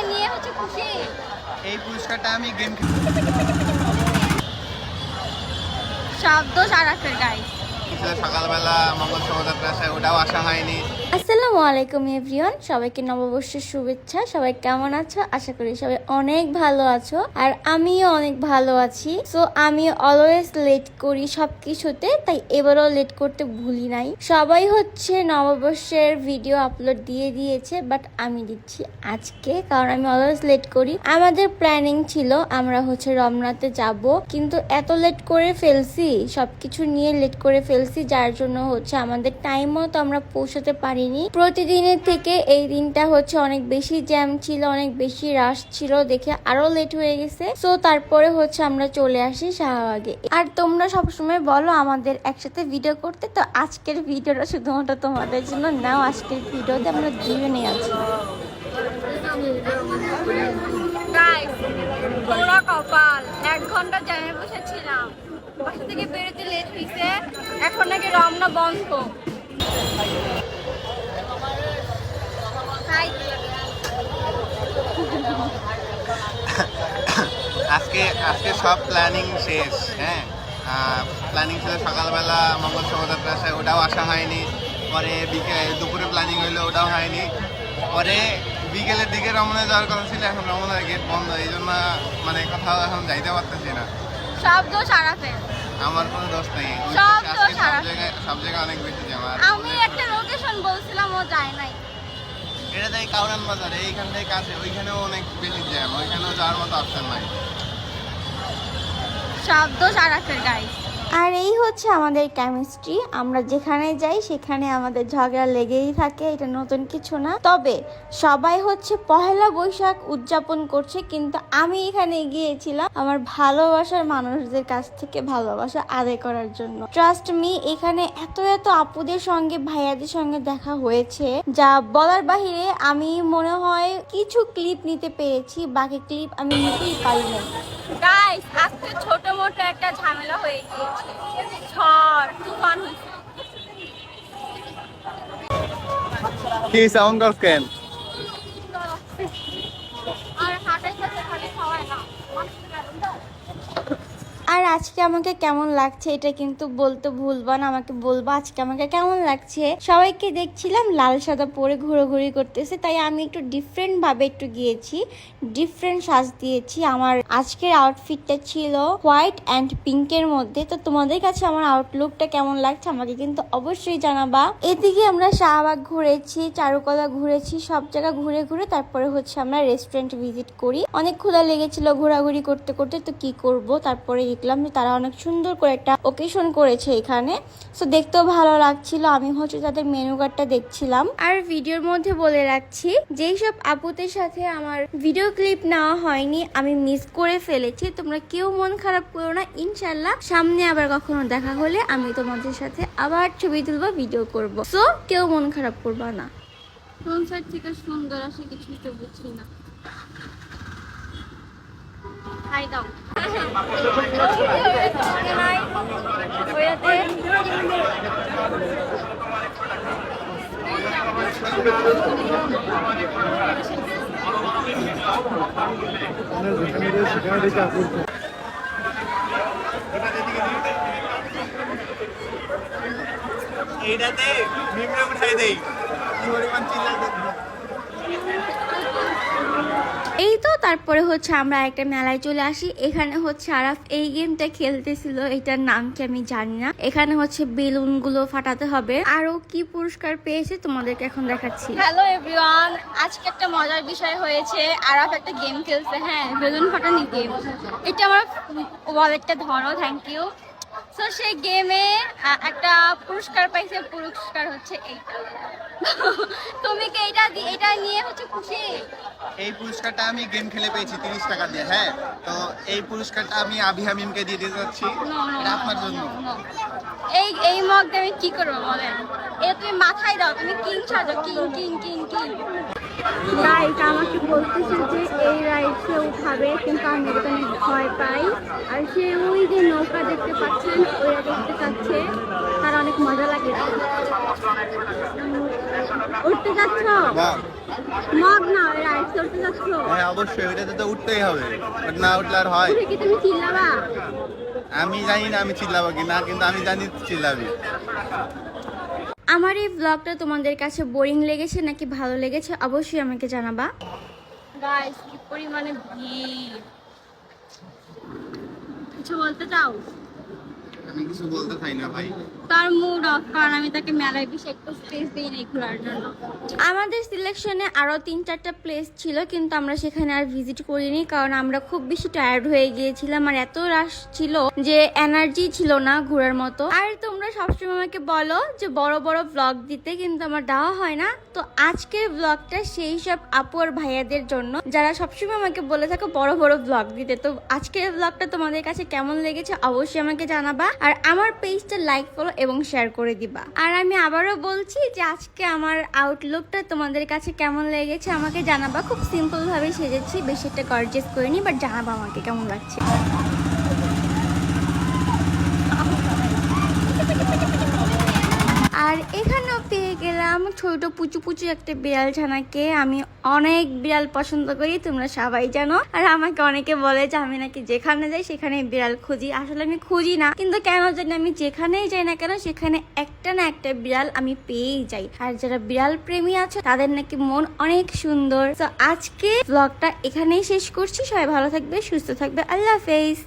নিয়ে হচ্ছে খুশি। এই পুরস্কারটা আমি গেম শব্দ সারাফের গাইস সকালবেলা মঙ্গল শোভাযাত্রা ওটাও আসা হয়নি। আসসালামু আলাইকুম এভরিওয়ান, সবাইকে নববর্ষের শুভেচ্ছা। সবাই কেমন আছো? আশা করি সবাই অনেক ভালো আছো, আর আমিও অনেক ভালো আছি। সো আমি অলওয়েজ লেট করি সবকিছুতে, তাই এবারও লেট করতে ভুলি নাই। সবাই হচ্ছে নববর্ষের ভিডিও আপলোড দিয়ে দিয়েছে, বাট আমি দিচ্ছি আজকে, কারণ আমি অলওয়েজ লেট করি। আমাদের প্ল্যানিং ছিল আমরা হচ্ছে রমনাতে যাব, কিন্তু এত লেট করে ফেলছি, সবকিছু নিয়ে লেট করে ফেলছি, যার জন্য হচ্ছে আমাদের টাইম মতো আমরা পৌঁছাতে পারিনি। প্রতিদিনের থেকে এই দিনটা হচ্ছে অনেক বেশি জ্যাম ছিল, অনেক বেশি রাশ ছিল, দেখে আরো লেট হয়ে গেছে। সো তারপরে হচ্ছে আমরা চলে আসি শাহবাগে। আর তোমরা সবসময় বলো আমাদের একসাথে ভিডিও করতে, তো আজকের ভিডিওটা শুধুমাত্র তোমাদের জন্য নাও। আজকের ভিডিওতে আমরা দুজনেই আছি। পুরো কপাল, 1 ঘন্টা জ্যামে বসেছিলাম, বাসা থেকে বেরোতে লেট হয়েছে, এখন নাকি রমনা বন্ধ। আজকে সব প্ল্যানিং শেষ। হ্যাঁ, প্ল্যানিং ছিল সকালবেলা মঙ্গল শোভাযাত্রা ওটাও আসা হয়নি। পরে দুপুরে প্ল্যানিং হইলো, ওটাও হয়নি। পরে বিকেলের দিকে রমনা যাওয়ার কথা ছিল, এখন রমনার গেট বন্ধ, এই জন্য মানে কোথাও এখন যাইতে পারতেছি না। সব দোষ আরাফের, আমার কোনো দোষ নেই। সব জায়গায় অনেক বেশি জ্যাম। আমি একটা লোকেশন বলছিলাম, ও যায় নাই। এটা তাই কাউরান বাজারে, এইখান থেকে কাছে, ওইখানেও অনেক বেশি জ্যাম, ওইখানেও যাওয়ার মতো অপশন নাই। সব দোষ আরাফের গাইস। আর এই হচ্ছে আমাদের কেমিস্ট্রি, আমরা যেখানে যাই সেখানে আমাদের ঝগড়া লেগেই থাকে, এটা নতুন কিছু না। তবে সবাই হচ্ছে পহেলা বৈশাখ উদযাপন করছে, কিন্তু আমি এখানে গিয়েছিলাম আমার ভালোবাসার মানুষদের কাছ থেকে ভালোবাসা আদায় করার জন্য। ট্রাস্ট মি, এখানে এত আপুদের সঙ্গে ভাইয়াদের সঙ্গে দেখা হয়েছে যা বলার বাহিরে। আমি মনে হয় কিছু ক্লিপ নিতে পেরেছি, বাকি ক্লিপ আমি নিতেই পারি না। গাইস, আজকে ছোট মোটো একটা ঝামেলা হয়ে গিয়েছে, ঝড় তুফান হয়েছে। কি সাউন্ড অফ কেন আর হাটের সাথে খালি খাওয়ায় না। আর আজকে আমাকে কেমন লাগছে এটা কিন্তু বলতে ভুলবা না, আমাকে বলবা আজকে আমাকে কেমন লাগছে। সবাইকে দেখছিলাম লাল সাদা পরে ঘোরাঘুরি করতেছে, তাই আমি একটু ডিফারেন্ট ভাবে একটু গিয়েছি, ডিফারেন্ট সাজ দিয়েছি। আমার আজকের আউটফিটটা ছিল হোয়াইট অ্যান্ড পিঙ্কের মধ্যে। তো তোমাদের কাছে আমার আউটলুকটা কেমন লাগছে আমাকে কিন্তু অবশ্যই জানাবা। এদিকে আমরা শাহবাগ ঘুরেছি, চারুকলা ঘুরেছি, সব জায়গা ঘুরে ঘুরে তারপরে হচ্ছে আমরা রেস্টুরেন্ট ভিজিট করি। অনেক ক্ষুধা লেগেছিল ঘোরাঘুরি করতে করতে, তো কি করব, তারপরে দেখলাম যে তারা অনেক সুন্দর করে একটা ওকেশন করেছে এখানে। সো দেখতেও ভালো লাগছিল। আমি হচ্ছে তাদের মেনু কার্ডটা দেখছিলাম। আর ভিডিওর মধ্যে বলে রাখছি, যেই সব আপুদের সাথে আমার ভিডিও ক্লিপ নেওয়া হয়নি, আমি মিস করে ফেলেছি, তোমরা কেউ মন খারাপ করো না। ইনশাল্লাহ সামনে আবার কখনো দেখা হলে আমি তোমাদের সাথে আবার ছবি তুলবো, ভিডিও করব। সো কেউ মন খারাপ করবা না। কোন সাইড থেকে সুন্দর আসে কিছুই তো বুঝছি না। হাই দাও। এইটাতে মিমরে উঠাই দেই, কি পরিমাণ চিল্লাতে। এই তো তারপরে হচ্ছে আমরা একটা মেলায় চলে আসি। এখানে হচ্ছে আরাফ এই গেমটা খেলতেছিল, এটার নাম কি আমি জানি না। এখানে হচ্ছে বেলুন গুলো ফাটাতে হবে, আরো কি পুরস্কার পেয়েছে তোমাদেরকে এখন দেখাচ্ছি। হ্যালো এভরিওয়ান, আজকে একটা মজার বিষয় হয়েছে, আরাফ একটা গেম খেলছে। হ্যাঁ, বেলুন ফাটানি গেম। এটা আমার ওয়ালেটটা ধরো, থ্যাংক ইউ। তো সেই গেমে একটা পুরস্কার পাইছে, পুরস্কার হচ্ছে এইটা। তুমি কি এটা নিয়ে হচ্ছে খুশি? এই পুরস্কারটা আমি গেম খেলে পেয়েছি 30 টাকা দিয়ে। হ্যাঁ, তো এই পুরস্কারটা আমি আবিহামিমকে দিয়ে দিতে যাচ্ছি, এটা আপনার জন্য। এই মগ দিয়ে আমি কি করবো বলেন? এটা তুমি মাথায় দাও, তুমি কিং সাজো, king king king king. Guys, আমাকে বলতেছে যে এই রাইড সে উঠাবে, কিন্তু আমি ওটাতে অনেক ভয় পাই। আর সে ওই যে নৌকা দেখতে পাচ্ছেন, ওইটা দেখতে চাচ্ছে, তার অনেক মজা লাগে। উঠতে যাচ্ছ? মগ না, রাইড করতে যাচ্ছ? হ্যাঁ অবশ্যই, ওইটাতে তো উঠতেই হবে, না উঠলে আর হয়? উঠে কি তুমি চিল্লাবা? আমি জানি না আমি চিল্লাবো কি না, কিন্তু আমি জানি চিল্লাবি। আমার এই ব্লগটা তোমাদের কাছে বোরিং লেগেছে নাকি ভালো লেগেছে অবশ্যই আমাকে জানাবা। গাইস কি পরিমাণে ভিড়, কিছু বলতে চাও? আমি কিছু বলতে চাই না ভাই। তার মুড অফ, কারণ আমি তাকে মেলায় বেশি একটা স্পেস দিই নাই ঘোরার জন্য। আমাদের সিলেকশনে আরো 3-4টা প্লেস ছিল, কিন্তু আমরা সেখানে আর ভিজিট করিনি, কারণ আমরা খুব বেশি টায়ার্ড হয়ে গিয়েছিলাম আর এত রাশ ছিল যে এনার্জি ছিল না ঘোরার মতো। আর তোমরা সবসময় আমাকে বলো যে বড় বড় ব্লগ দিতে, কিন্তু আমার দেওয়া হয় না। তো আজকের ব্লগটা সেই সব আপু আর ভাইয়াদের জন্য যারা সবসময় আমাকে বলে থাকো বড় বড় ব্লগ দিতে। তো আজকের ব্লগটা তোমাদের কাছে কেমন লেগেছে অবশ্যই আমাকে জানাবা, আর আমার পেজটা লাইক ফলো এবং শেয়ার করে দিবা। আর আমি আবারও বলছি যে আজকে আমার আউটলুকটা তোমাদের কাছে কেমন লেগেছে আমাকে জানাবা। খুব সিম্পল ভাবে সেজেছি, বেশি একটা গর্জিয়াস করিনি, বাট জানাবা আমাকে কেমন লাগছে। আর এখানেও পেয়ে গেলাম ছোট পুচু পুচু একটা বিড়াল ছানাকে। আমি অনেক বিড়াল পছন্দ করি, তোমরা সবাই জানো। আর আমাকে অনেকে বলে যে আমি নাকি যেখানে যাই সেখানে বিড়াল খুঁজি। আসলে আমি খুঁজি না, কিন্তু কেন জানি আমি যেখানেই যাই না কেন সেখানে একটা না একটা বিড়াল আমি পেয়েই যাই। আর যারা বিড়াল প্রেমী আছে তাদের নাকি মন অনেক সুন্দর। তো আজকে ব্লগটা এখানেই শেষ করছি। সবাই ভালো থাকবে, সুস্থ থাকবে, আল্লাহ হাফেজ।